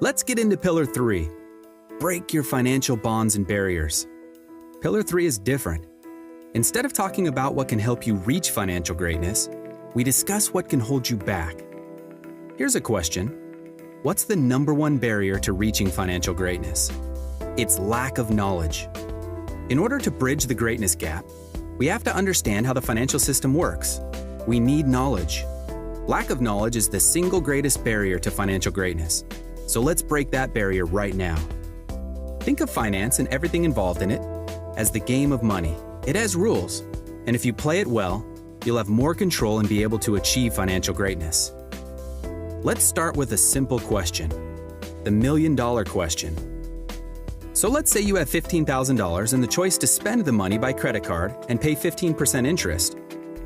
Let's get into Pillar 3. Break your financial bonds and barriers. Pillar 3 is different. Instead of talking about what can help you reach financial greatness, we discuss what can hold you back. Here's a question. What's the number one barrier to reaching financial greatness? It's lack of knowledge. In order to bridge the greatness gap, we have to understand how the financial system works. We need knowledge. Lack of knowledge is the single greatest barrier to financial greatness. So let's break that barrier right now. Think of finance and everything involved in it as the game of money. It has rules, and if you play it well, you'll have more control and be able to achieve financial greatness. Let's start with a simple question, the million-dollar question. So let's say you have $15,000 and the choice to spend the money by credit card and pay 15% interest,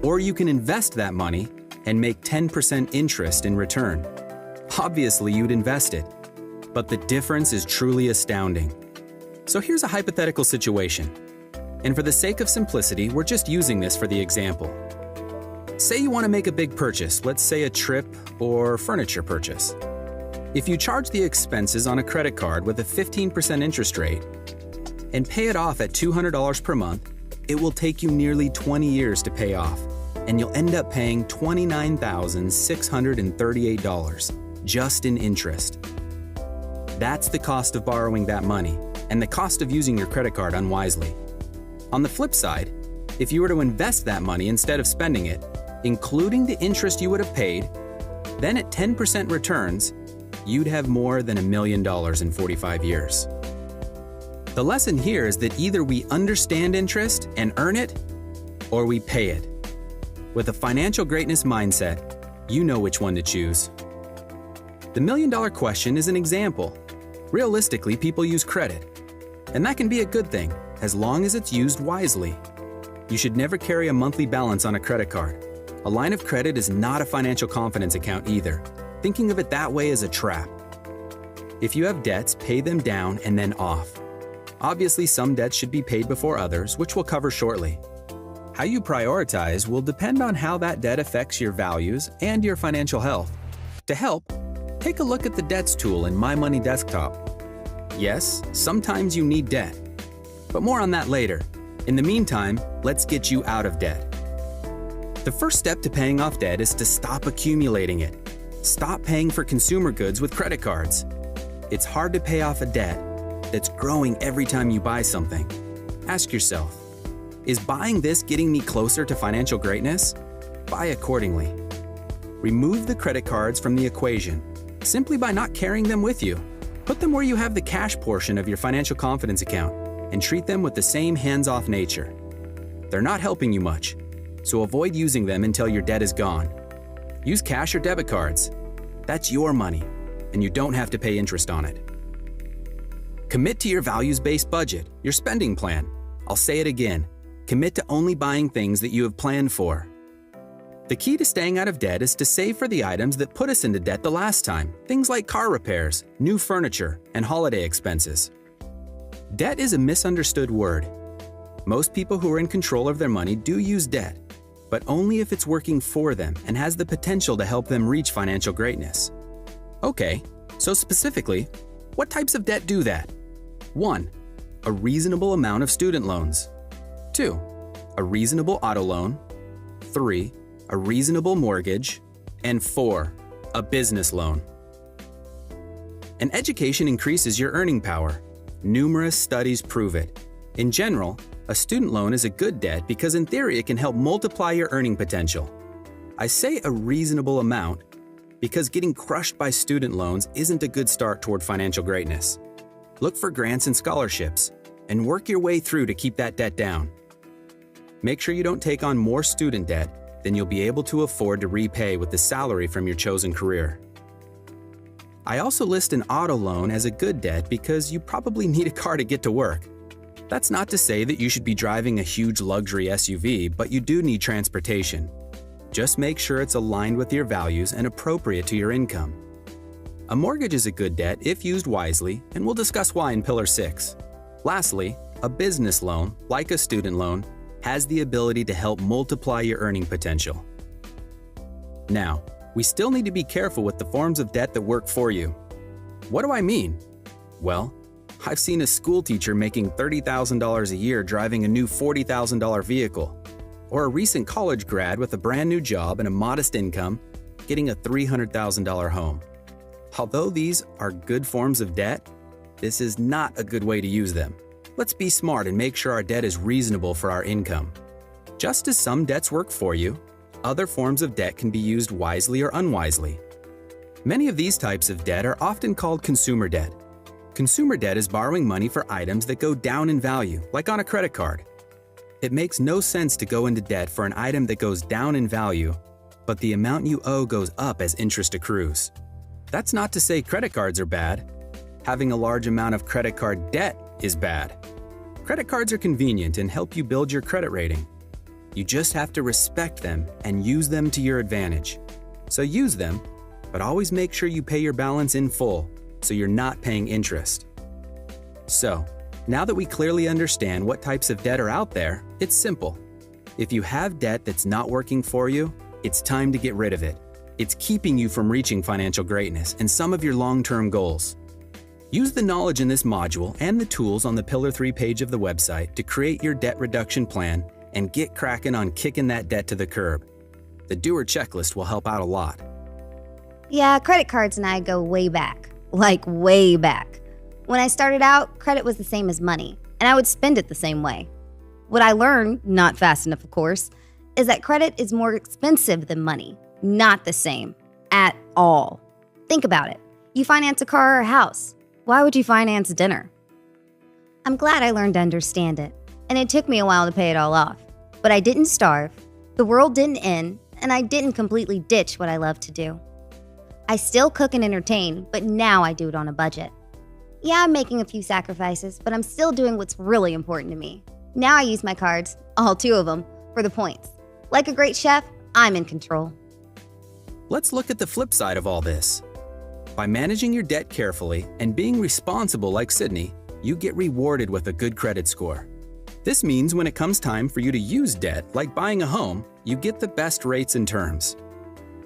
or you can invest that money and make 10% interest in return. Obviously, you'd invest it, but the difference is truly astounding. So here's a hypothetical situation, and for the sake of simplicity, we're just using this for the example. Say you want to make a big purchase, let's say a trip or furniture purchase. If you charge the expenses on a credit card with a 15% interest rate and pay it off at $200 per month, it will take you nearly 20 years to pay off, and you'll end up paying $29,638 just in interest. That's the cost of borrowing that money and the cost of using your credit card unwisely. On the flip side, if you were to invest that money instead of spending it, including the interest you would have paid, then at 10% returns, you'd have more than $1 million in 45 years. The lesson here is that either we understand interest and earn it, or we pay it. With a financial greatness mindset, you know which one to choose. The million-dollar question is an example. Realistically, people use credit, and that can be a good thing as long as it's used wisely. You should never carry a monthly balance on a credit card. A line of credit is not a financial confidence account either. Thinking of it that way is a trap. If you have debts, pay them down and then off. Obviously, some debts should be paid before others, which we'll cover shortly. How you prioritize will depend on how that debt affects your values and your financial health. To help, take a look at the Debts tool in My Money Desktop. Yes, sometimes you need debt, but more on that later. In the meantime, let's get you out of debt. The first step to paying off debt is to stop accumulating it. Stop paying for consumer goods with credit cards. It's hard to pay off a debt that's growing every time you buy something. Ask yourself, is buying this getting me closer to financial greatness? Buy accordingly. Remove the credit cards from the equation simply by not carrying them with you. Put them where you have the cash portion of your financial confidence account and treat them with the same hands-off nature. They're not helping you much, so avoid using them until your debt is gone. Use cash or debit cards. That's your money, and you don't have to pay interest on it. Commit to your values-based budget, your spending plan. I'll say it again. Commit to only buying things that you have planned for. The key to staying out of debt is to save for the items that put us into debt the last time, things like car repairs, new furniture, and holiday expenses. Debt is a misunderstood word. Most people who are in control of their money do use debt, but only if it's working for them and has the potential to help them reach financial greatness. Okay, so specifically, what types of debt do that? 1. A reasonable amount of student loans. 2. A reasonable auto loan. 3. A reasonable mortgage. And 4. A business loan. An education increases your earning power. Numerous studies prove it. In general, a student loan is a good debt because in theory it can help multiply your earning potential. I say a reasonable amount because getting crushed by student loans isn't a good start toward financial greatness. Look for grants and scholarships and work your way through to keep that debt down. Make sure you don't take on more student debt than you'll be able to afford to repay with the salary from your chosen career. I also list an auto loan as a good debt because you probably need a car to get to work. That's not to say that you should be driving a huge luxury SUV, but you do need transportation. Just make sure it's aligned with your values and appropriate to your income. A mortgage is a good debt if used wisely, and we'll discuss why in Pillar 6. Lastly, a business loan, like a student loan, has the ability to help multiply your earning potential. Now, we still need to be careful with the forms of debt that work for you. What do I mean? Well, I've seen a school teacher making $30,000 a year driving a new $40,000 vehicle, or a recent college grad with a brand new job and a modest income getting a $300,000 home. Although these are good forms of debt, this is not a good way to use them. Let's be smart and make sure our debt is reasonable for our income. Just as some debts work for you, other forms of debt can be used wisely or unwisely. Many of these types of debt are often called consumer debt. Consumer debt is borrowing money for items that go down in value, like on a credit card. It makes no sense to go into debt for an item that goes down in value, but the amount you owe goes up as interest accrues. That's not to say credit cards are bad. Having a large amount of credit card debt is bad. Credit cards are convenient and help you build your credit rating. You just have to respect them and use them to your advantage. So use them, but always make sure you pay your balance in full so you're not paying interest. So, now that we clearly understand what types of debt are out there, it's simple. If you have debt that's not working for you, it's time to get rid of it. It's keeping you from reaching financial greatness and some of your long-term goals. Use the knowledge in this module and the tools on the Pillar 3 page of the website to create your debt reduction plan and get cracking on kicking that debt to the curb. The doer checklist will help out a lot. Yeah, credit cards and I go way back. Like way back. When I started out, credit was the same as money, and I would spend it the same way. What I learned, not fast enough of course, is that credit is more expensive than money. Not the same. At all. Think about it. You finance a car or a house. Why would you finance dinner? I'm glad I learned to understand it, and it took me a while to pay it all off. But I didn't starve, the world didn't end, and I didn't completely ditch what I love to do. I still cook and entertain, but now I do it on a budget. Yeah, I'm making a few sacrifices, but I'm still doing what's really important to me. Now I use my cards, all 2 of them, for the points. Like a great chef, I'm in control. Let's look at the flip side of all this. By managing your debt carefully and being responsible like Sydney, you get rewarded with a good credit score. This means when it comes time for you to use debt, like buying a home, you get the best rates and terms.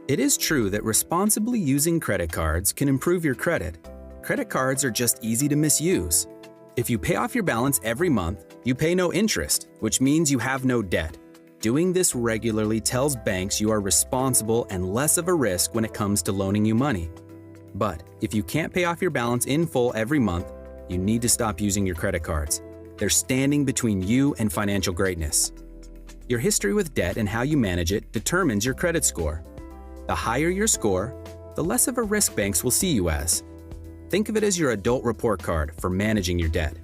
It is true that responsibly using credit cards can improve your credit. Credit cards are just easy to misuse. If you pay off your balance every month, you pay no interest, which means you have no debt. Doing this regularly tells banks you are responsible and less of a risk when it comes to loaning you money. But if you can't pay off your balance in full every month, you need to stop using your credit cards. They're standing between you and financial greatness. Your history with debt and how you manage it determines your credit score. The higher your score, the less of a risk banks will see you as. Think of it as your adult report card for managing your debt.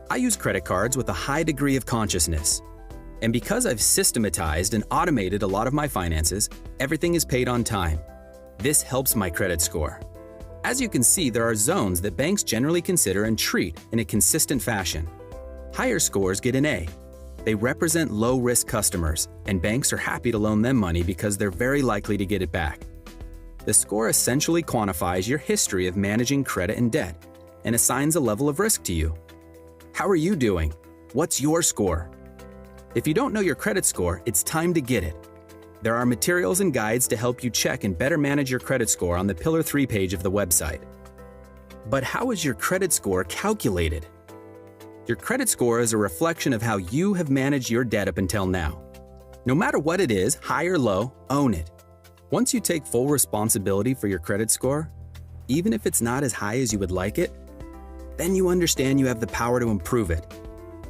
I use credit cards with a high degree of consciousness. And because I've systematized and automated a lot of my finances, everything is paid on time. This helps my credit score. As you can see, there are zones that banks generally consider and treat in a consistent fashion. Higher scores get an A. They represent low-risk customers, and banks are happy to loan them money because they're very likely to get it back. The score essentially quantifies your history of managing credit and debt and assigns a level of risk to you. How are you doing? What's your score? If you don't know your credit score, it's time to get it. There are materials and guides to help you check and better manage your credit score on the Pillar 3 page of the website. But how is your credit score calculated? Your credit score is a reflection of how you have managed your debt up until now. No matter what it is, high or low, own it. Once you take full responsibility for your credit score, even if it's not as high as you would like it, then you understand you have the power to improve it.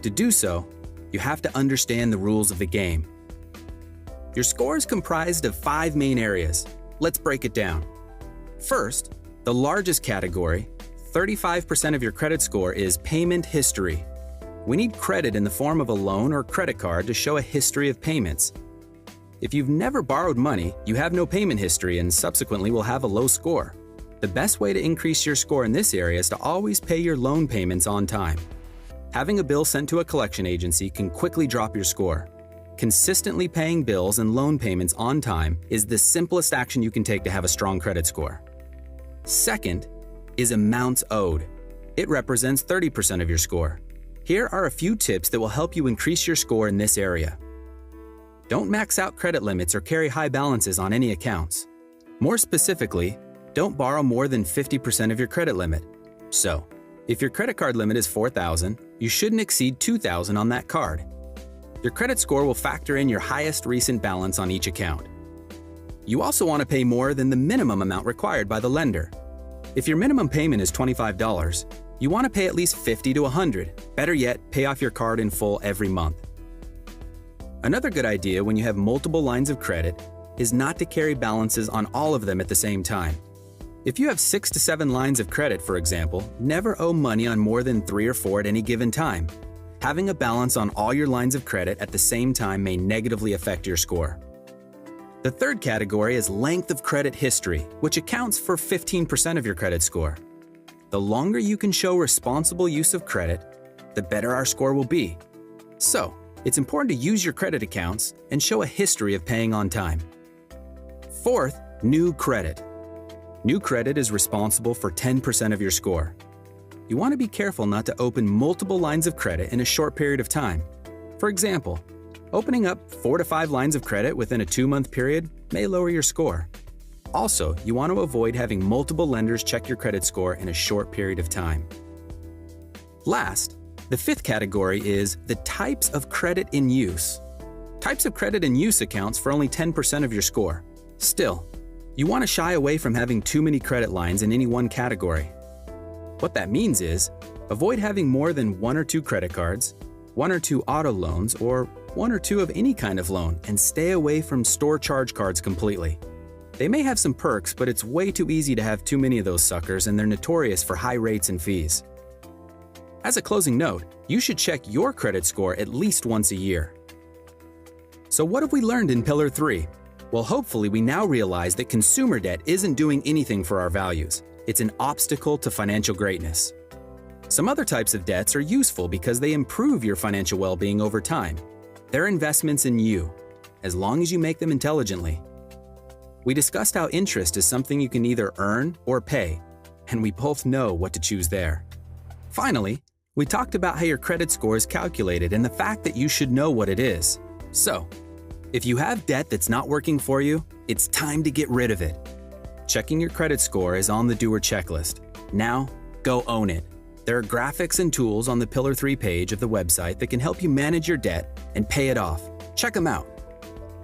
To do so, you have to understand the rules of the game. Your score is comprised of 5 main areas. Let's break it down. First, the largest category, 35% of your credit score, is payment history. We need credit in the form of a loan or credit card to show a history of payments. If you've never borrowed money, you have no payment history and subsequently will have a low score. The best way to increase your score in this area is to always pay your loan payments on time. Having a bill sent to a collection agency can quickly drop your score. Consistently paying bills and loan payments on time is the simplest action you can take to have a strong credit score. Second is amounts owed. It represents 30% of your score. Here are a few tips that will help you increase your score in this area. Don't max out credit limits or carry high balances on any accounts. More specifically, don't borrow more than 50% of your credit limit. So, if your credit card limit is $4,000, you shouldn't exceed $2,000 on that card. Your credit score will factor in your highest recent balance on each account. You also want to pay more than the minimum amount required by the lender. If your minimum payment is $25, you want to pay at least $50 to $100. Better yet, pay off your card in full every month. Another good idea when you have multiple lines of credit is not to carry balances on all of them at the same time. If you have 6 to 7 lines of credit, for example, never owe money on more than 3 or 4 at any given time. Having a balance on all your lines of credit at the same time may negatively affect your score. The third category is length of credit history, which accounts for 15% of your credit score. The longer you can show responsible use of credit, the better our score will be. So, it's important to use your credit accounts and show a history of paying on time. Fourth, new credit. New credit is responsible for 10% of your score. You want to be careful not to open multiple lines of credit in a short period of time. For example, opening up 4 to 5 lines of credit within a 2-month period may lower your score. Also, you want to avoid having multiple lenders check your credit score in a short period of time. Last, the fifth category is the types of credit in use. Types of credit in use accounts for only 10% of your score. Still, you want to shy away from having too many credit lines in any one category. What that means is, avoid having more than 1 or 2 credit cards, 1 or 2 auto loans, or 1 or 2 of any kind of loan, and stay away from store charge cards completely. They may have some perks, but it's way too easy to have too many of those suckers, and they're notorious for high rates and fees. As a closing note, you should check your credit score at least once a year. So what have we learned in Pillar 3? Well, hopefully we now realize that consumer debt isn't doing anything for our values. It's an obstacle to financial greatness. Some other types of debts are useful because they improve your financial well-being over time. They're investments in you, as long as you make them intelligently. We discussed how interest is something you can either earn or pay, and we both know what to choose there. Finally, we talked about how your credit score is calculated and the fact that you should know what it is. So, if you have debt that's not working for you, it's time to get rid of it. Checking your credit score is on the doer checklist. Now, go own it. There are graphics and tools on the Pillar 3 page of the website that can help you manage your debt and pay it off. Check them out.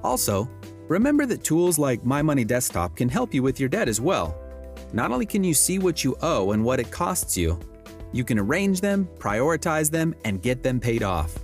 Also, remember that tools like My Money Desktop can help you with your debt as well. Not only can you see what you owe and what it costs you, you can arrange them, prioritize them, and get them paid off.